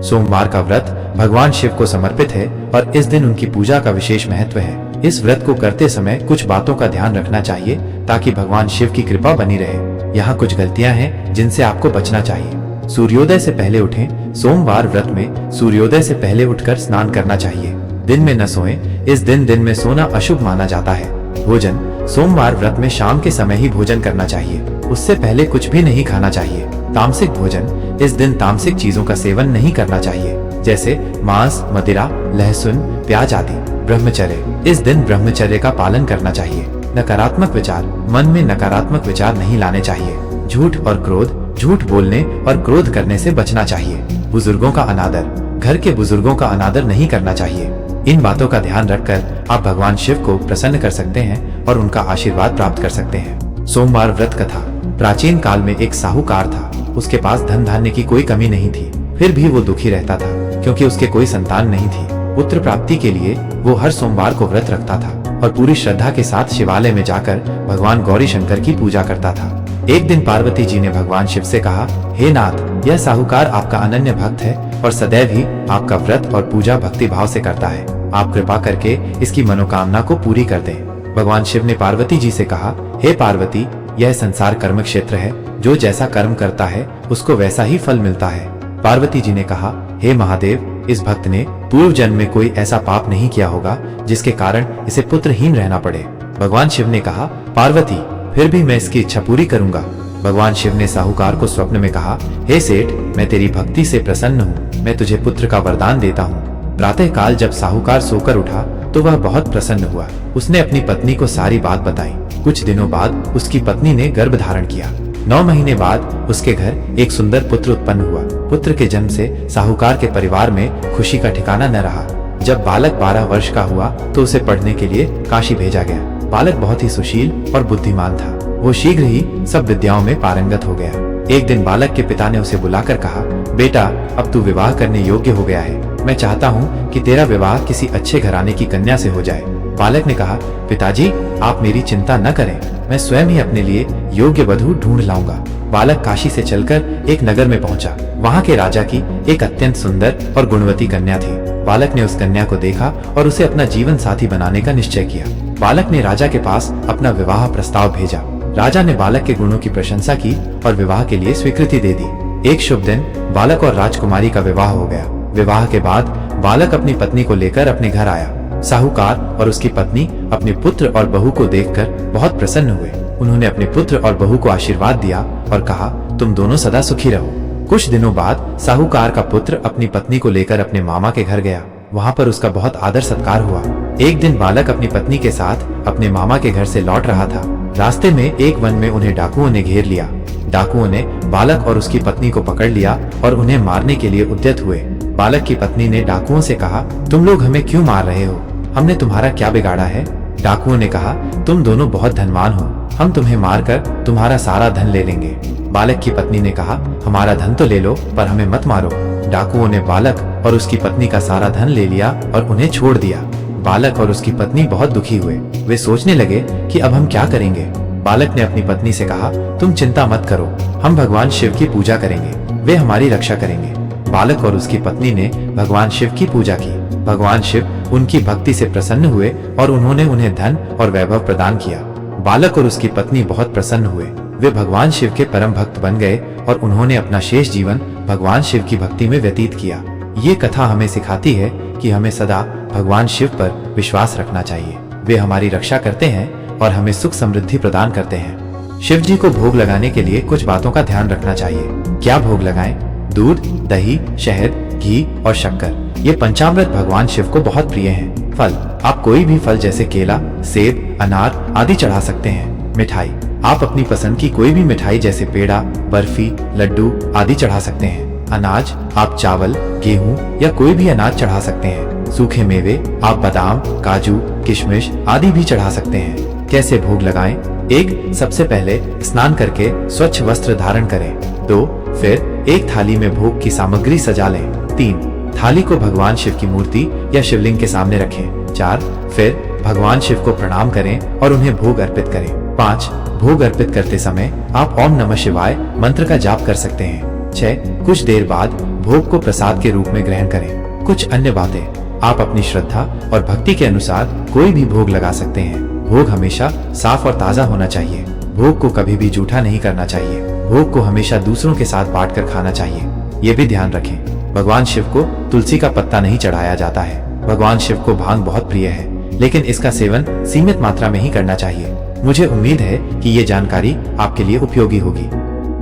सोमवार का व्रत भगवान शिव को समर्पित है और इस दिन उनकी पूजा का विशेष महत्व है। इस व्रत को करते समय कुछ बातों का ध्यान रखना चाहिए ताकि भगवान शिव की कृपा बनी रहे। यहाँ कुछ गलतियाँ हैं जिनसे आपको बचना चाहिए। सूर्योदय से पहले उठें। सोमवार व्रत में सूर्योदय से पहले उठकर स्नान करना चाहिए। दिन में न सोएं। इस दिन में सोना अशुभ माना जाता है। भोजन सोमवार व्रत में शाम के समय ही भोजन करना चाहिए। उससे पहले कुछ भी नहीं खाना चाहिए। तामसिक भोजन इस दिन तामसिक चीजों का सेवन नहीं करना चाहिए, जैसे मांस, मदिरा, लहसुन, प्याज आदि। ब्रह्मचर्य इस दिन ब्रह्मचर्य का पालन करना चाहिए। नकारात्मक विचार मन में नकारात्मक विचार नहीं लाने चाहिए। झूठ और क्रोध झूठ बोलने और क्रोध करने से बचना चाहिए। बुजुर्गों का अनादर घर के बुजुर्गों का अनादर नहीं करना चाहिए। इन बातों का ध्यान रखकर आप भगवान शिव को प्रसन्न कर सकते हैं और उनका आशीर्वाद प्राप्त कर सकते हैं। सोमवार व्रत कथा। प्राचीन काल में एक साहूकार था। उसके पास धन धान्य की कोई कमी नहीं थी, फिर भी वो दुखी रहता था क्योंकि उसके कोई संतान नहीं थी। पुत्र प्राप्ति के लिए वो हर सोमवार को व्रत रखता था और पूरी श्रद्धा के साथ शिवालय में जाकर भगवान गौरी शंकर की पूजा करता था। एक दिन पार्वती जी ने भगवान शिव से कहा, हे नाथ, यह साहूकार आपका अनन्य भक्त है और सदैव ही आपका व्रत और पूजा भक्ति भाव से करता है। आप कृपा करके इसकी मनोकामना को पूरी कर दें। भगवान शिव ने पार्वती जी से कहा, हे पार्वती, यह संसार कर्म क्षेत्र है। जो जैसा कर्म करता है उसको वैसा ही फल मिलता है। पार्वती जी ने कहा, हे महादेव, इस भक्त ने पूर्व जन्म में कोई ऐसा पाप नहीं किया होगा जिसके कारण इसे पुत्रहीन रहना पड़े। भगवान शिव ने कहा, पार्वती, फिर भी मैं इसकी इच्छा पूरी करूंगा। भगवान शिव ने साहूकार को स्वप्न में कहा, हे सेठ, मैं तेरी भक्ति से प्रसन्न हूँ। मैं तुझे पुत्र का वरदान देता हूँ। प्रातः काल जब साहूकार सोकर उठा तो वह बहुत प्रसन्न हुआ। उसने अपनी पत्नी को सारी बात बताई। कुछ दिनों बाद उसकी पत्नी ने गर्भ धारण किया। 9 महीने बाद उसके घर एक सुंदर पुत्र उत्पन्न हुआ। पुत्र के जन्म से साहूकार के परिवार में खुशी का ठिकाना न रहा। जब बालक 12 वर्ष का हुआ तो उसे पढ़ने के लिए काशी भेजा गया। बालक बहुत ही सुशील और बुद्धिमान था। वो शीघ्र ही सब विद्याओं में पारंगत हो गया। एक दिन बालक के पिता ने उसे बुलाकर कहा, बेटा, अब तू विवाह करने योग्य हो गया है। मैं चाहता हूँ कि तेरा विवाह किसी अच्छे घराने की कन्या से हो जाए। बालक ने कहा, पिताजी, आप मेरी चिंता न करें, मैं स्वयं ही अपने लिए योग्य वधू ढूंढ लाऊंगा। बालक काशी से चलकर एक नगर में पहुंचा। वहां के राजा की एक अत्यंत सुंदर और गुणवती कन्या थी। बालक ने उस कन्या को देखा और उसे अपना जीवन साथी बनाने का निश्चय किया। बालक ने राजा के पास अपना विवाह प्रस्ताव भेजा। राजा ने बालक के गुणों की प्रशंसा की और विवाह के लिए स्वीकृति दे दी। एक शुभ दिन बालक और राजकुमारी का विवाह हो गया। विवाह के बाद बालक अपनी पत्नी को लेकर अपने घर आया। साहूकार और उसकी पत्नी अपने पुत्र और बहू को देखकर बहुत प्रसन्न हुए। उन्होंने अपने पुत्र और बहू को आशीर्वाद दिया और कहा, तुम दोनों सदा सुखी रहो। कुछ दिनों बाद साहूकार का पुत्र अपनी पत्नी को लेकर अपने मामा के घर गया। वहाँ पर उसका बहुत आदर सत्कार हुआ। एक दिन बालक अपनी पत्नी के साथ अपने मामा के घर से लौट रहा था। रास्ते में एक वन में उन्हें डाकुओं ने घेर लिया। डाकुओं ने बालक और उसकी पत्नी को पकड़ लिया और उन्हें मारने के लिए उद्यत हुए। बालक की पत्नी ने डाकुओं से कहा, तुम लोग हमें क्यों मार रहे हो? हमने तुम्हारा क्या बिगाड़ा है? डाकुओं ने कहा, तुम दोनों बहुत धनवान हो, हम तुम्हें मारकर तुम्हारा सारा धन ले लेंगे। बालक की पत्नी ने कहा, हमारा धन तो ले लो पर हमें मत मारो। डाकुओं ने बालक और उसकी पत्नी का सारा धन ले लिया और उन्हें छोड़ दिया। बालक और उसकी पत्नी बहुत दुखी हुए। वे सोचने लगे कि अब हम क्या करेंगे। बालक ने अपनी पत्नी से कहा, तुम चिंता मत करो, हम भगवान शिव की पूजा करेंगे, वे हमारी रक्षा करेंगे। बालक और उसकी पत्नी ने भगवान शिव की पूजा की। भगवान शिव उनकी भक्ति से प्रसन्न हुए और उन्होंने उन्हें धन और वैभव प्रदान किया। बालक और उसकी पत्नी बहुत प्रसन्न हुए। वे भगवान शिव के परम भक्त बन गए और उन्होंने अपना शेष जीवन भगवान शिव की भक्ति में व्यतीत किया। ये कथा हमें सिखाती है कि हमें सदा भगवान शिव पर विश्वास रखना चाहिए। वे हमारी रक्षा करते हैं और हमें सुख समृद्धि प्रदान करते हैं। शिव जी को भोग लगाने के लिए कुछ बातों का ध्यान रखना चाहिए। क्या भोग लगाएं? दूध, दही, शहद, घी और शक्कर। ये पंचामृत भगवान शिव को बहुत प्रिय हैं। फल, आप कोई भी फल जैसे केला, सेब, अनार आदि चढ़ा सकते हैं। मिठाई, आप अपनी पसंद की कोई भी मिठाई जैसे पेड़ा, बर्फी, लड्डू आदि चढ़ा सकते हैं। अनाज, आप चावल, गेहूं या कोई भी अनाज चढ़ा सकते हैं। सूखे मेवे, आप बादाम, काजू, किशमिश आदि भी चढ़ा सकते हैं। कैसे भोग लगाएं? 1. सबसे पहले स्नान करके स्वच्छ वस्त्र धारण करें। 2. फिर एक थाली में भोग की सामग्री सजा लें। 3. थाली को भगवान शिव की मूर्ति या शिवलिंग के सामने रखें। 4. फिर भगवान शिव को प्रणाम करें और उन्हें भोग अर्पित करें। 5. भोग अर्पित करते समय आप ओम नमः शिवाय मंत्र का जाप कर सकते हैं। 6. कुछ देर बाद भोग को प्रसाद के रूप में ग्रहण करें। कुछ अन्य बातें, आप अपनी श्रद्धा और भक्ति के अनुसार कोई भी भोग लगा सकते हैं। भोग हमेशा साफ और ताज़ा होना चाहिए। भोग को कभी भी जूठा नहीं करना चाहिए। भोग को हमेशा दूसरों के साथ बांटकर खाना चाहिए। ये भी ध्यान रखें, भगवान शिव को तुलसी का पत्ता नहीं चढ़ाया जाता है। भगवान शिव को भांग बहुत प्रिय है, लेकिन इसका सेवन सीमित मात्रा में ही करना चाहिए। मुझे उम्मीद है कि ये जानकारी आपके लिए उपयोगी होगी।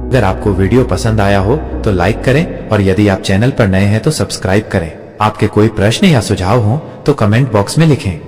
अगर आपको वीडियो पसंद आया हो तो लाइक करें और यदि आप चैनल पर नए हैं तो सब्सक्राइब करें। आपके कोई प्रश्न या सुझाव हो तो कमेंट बॉक्स में लिखें।